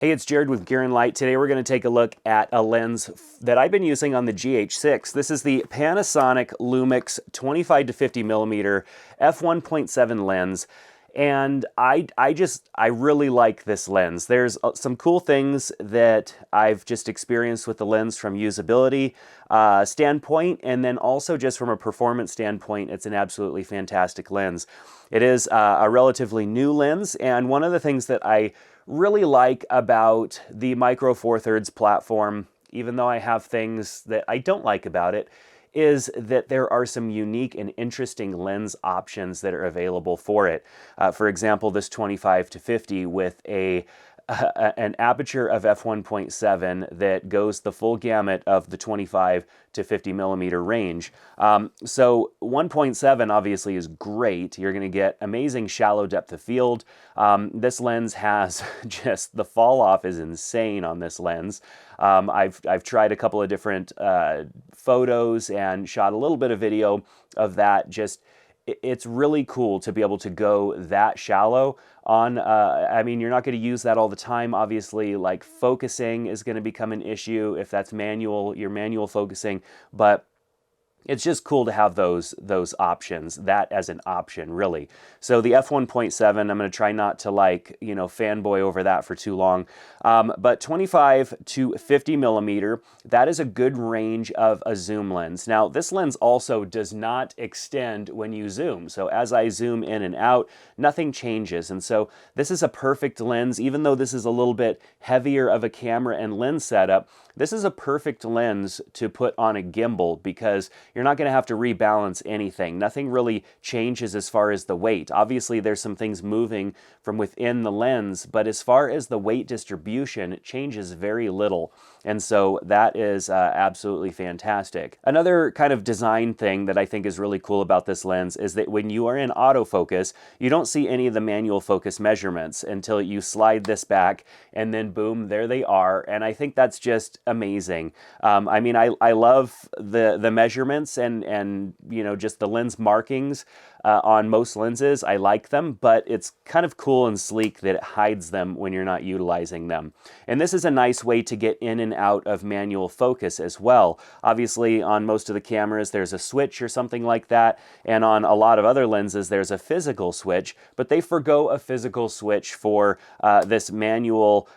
Hey, it's Jared with Gear and Light. Today we're going to take a look at a lens that I've been using on the GH6. This is the Panasonic Lumix 25-50mm f1.7 lens. And I really like this lens. There's some cool things that I've just experienced with the lens from usability standpoint, and then also just from a performance standpoint, it's an absolutely fantastic lens. It is a relatively new lens, and one of the things that I really like about the Micro Four Thirds platform, even though I have things that I don't like about it, is that there are some unique and interesting lens options that are available for it. For example, this 25-50 with an aperture of f1.7 that goes the full gamut of the 25-50mm range. So 1.7 obviously is great. You're going to get amazing shallow depth of field. This lens has just, the fall off is insane on this lens. I've tried a couple of different photos and shot a little bit of video of that. Just, it's really cool to be able to go that shallow on, I mean, you're not going to use that all the time. Obviously, like focusing is going to become an issue if that's manual, you're manual focusing, but it's just cool to have those options, that as an option, really. So the f1.7, I'm going to try not to fanboy over that for too long. But 25-50mm, that is a good range of a zoom lens. Now, this lens also does not extend when you zoom. So as I zoom in and out, nothing changes. And so this is a perfect lens, even though this is a little bit heavier of a camera and lens setup. This is a perfect lens to put on a gimbal because you're not going to have to rebalance anything. Nothing really changes as far as the weight. Obviously, there's some things moving from within the lens, but as far as the weight distribution, it changes very little. And so that is absolutely fantastic. Another kind of design thing that I think is really cool about this lens is that when you are in autofocus, you don't see any of the manual focus measurements until you slide this back, and then boom, there they are. And I think that's just amazing. I mean, I love the measurements and you know, just the lens markings on most lenses. I like them, but it's kind of cool and sleek that it hides them when you're not utilizing them. And this is a nice way to get in and out of manual focus as well. Obviously, on most of the cameras, there's a switch or something like that, and on a lot of other lenses, there's a physical switch, but they forgo a physical switch for this manual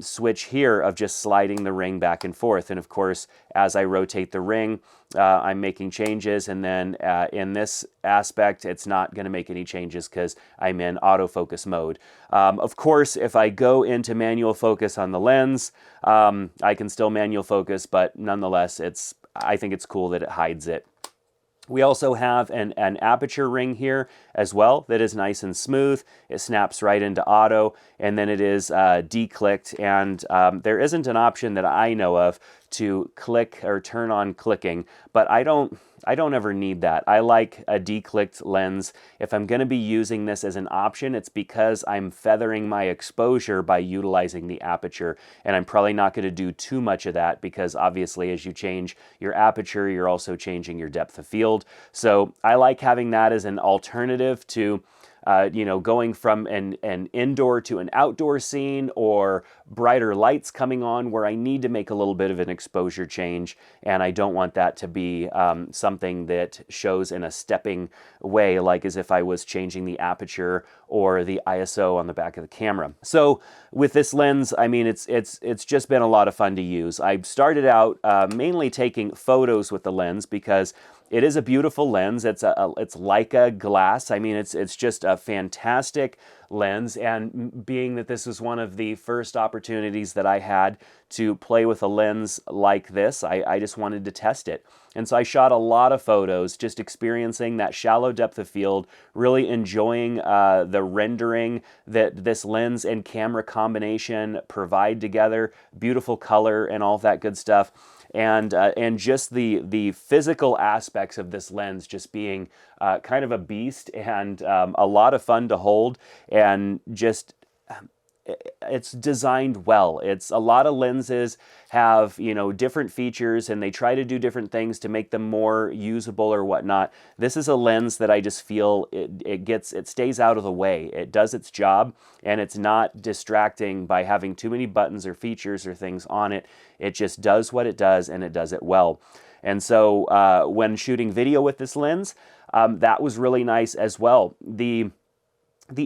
switch here of just sliding the ring back and forth. And of course, as I rotate the ring, I'm making changes, and then in this aspect, it's not going to make any changes because I'm in autofocus mode. Of course, if I go into manual focus on the lens, I can still manual focus, but nonetheless, I think it's cool that it hides it. We also have an aperture ring here as well that is nice and smooth. It snaps right into auto, and then it is declicked, and there isn't an option that I know of to click or turn on clicking, but I don't ever need that. I like a declicked lens. If I'm going to be using this as an option, it's because I'm feathering my exposure by utilizing the aperture, and I'm probably not going to do too much of that because obviously as you change your aperture, you're also changing your depth of field. So I like having that as an alternative to you know, going from an indoor to an outdoor scene, or brighter lights coming on where I need to make a little bit of an exposure change, and I don't want that to be something that shows in a stepping way, like as if I was changing the aperture or the ISO on the back of the camera. So with this lens, I mean, it's just been a lot of fun to use. I started out mainly taking photos with the lens because it is a beautiful lens. It's Leica glass. I mean, it's just a fantastic lens, and being that this was one of the first opportunities that I had to play with a lens like this, I just wanted to test it. And so I shot a lot of photos, just experiencing that shallow depth of field, really enjoying the rendering that this lens and camera combination provide together, beautiful color and all that good stuff. And just the physical aspects of this lens just being kind of a beast and a lot of fun to hold, and just it's designed well. It's a lot of lenses have, you know, different features and they try to do different things to make them more usable or whatnot. This is a lens that I just feel it stays out of the way. It does its job and it's not distracting by having too many buttons or features or things on it. It just does what it does and it does it well. And so when shooting video with this lens, that was really nice as well. The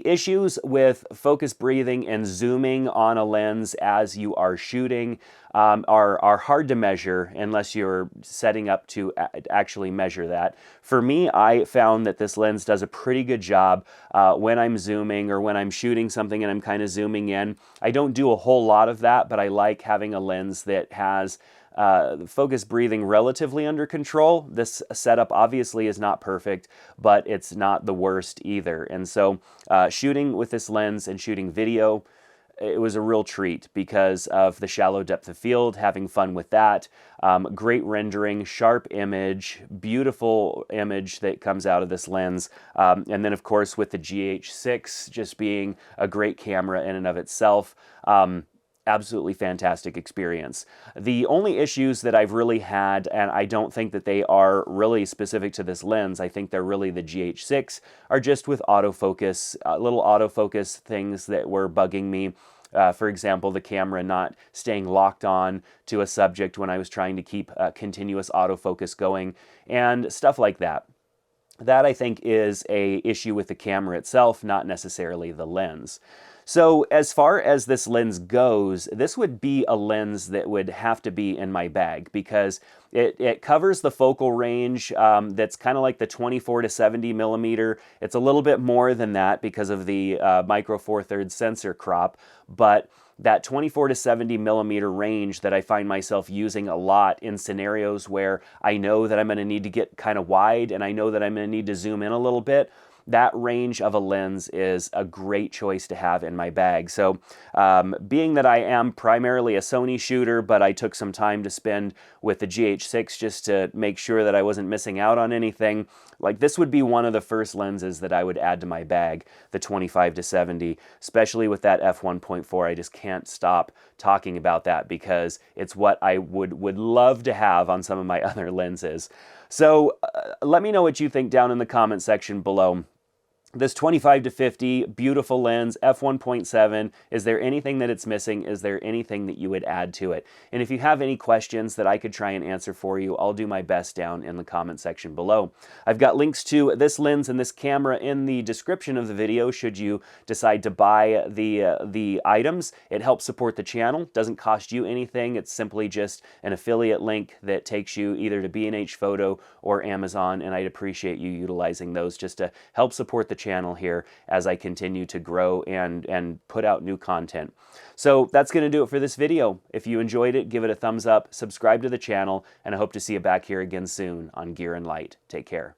issues with focus breathing and zooming on a lens as you are shooting are hard to measure unless you're setting up to actually measure that. For me, I found that this lens does a pretty good job when I'm zooming or when I'm shooting something and I'm kind of zooming in. I don't do a whole lot of that, but I like having a lens that has focus breathing relatively under control. This setup obviously is not perfect, but it's not the worst either. And so shooting with this lens and shooting video, it was a real treat because of the shallow depth of field, having fun with that. Great rendering, sharp image, beautiful image that comes out of this lens. And then of course with the GH6 just being a great camera in and of itself. Absolutely fantastic experience. The only issues that I've really had, and I don't think that they are really specific to this lens, I think they're really the GH6, are just with autofocus, little autofocus things that were bugging me. For example, the camera not staying locked on to a subject when I was trying to keep continuous autofocus going, and stuff like that. That I think is an issue with the camera itself, not necessarily the lens. So as far as this lens goes, this would be a lens that would have to be in my bag because it covers the focal range that's kind of like the 24 to 70 millimeter. It's a little bit more than that because of the micro four thirds sensor crop, but that 24 to 70 millimeter range that I find myself using a lot in scenarios where I know that I'm going to need to get kind of wide and I know that I'm going to need to zoom in a little bit. That range of a lens is a great choice to have in my bag. So being that I am primarily a Sony shooter, but I took some time to spend with the GH6 just to make sure that I wasn't missing out on anything, like this would be one of the first lenses that I would add to my bag, the 25 to 70, especially with that f1.4. I just can't stop talking about that because it's what I would love to have on some of my other lenses. So let me know what you think down in the comment section below. This 25 to 50, beautiful lens, f1.7, is there anything that it's missing? Is there anything that you would add to it? And if you have any questions that I could try and answer for you, I'll do my best down in the comment section below. I've got links to this lens and this camera in the description of the video should you decide to buy the items. It helps support the channel, doesn't cost you anything. It's simply just an affiliate link that takes you either to B&H Photo or Amazon, and I'd appreciate you utilizing those just to help support the channel here as I continue to grow and put out new content. So that's going to do it for this video. If you enjoyed it, give it a thumbs up, subscribe to the channel, and I hope to see you back here again soon on Gear and Light. Take care.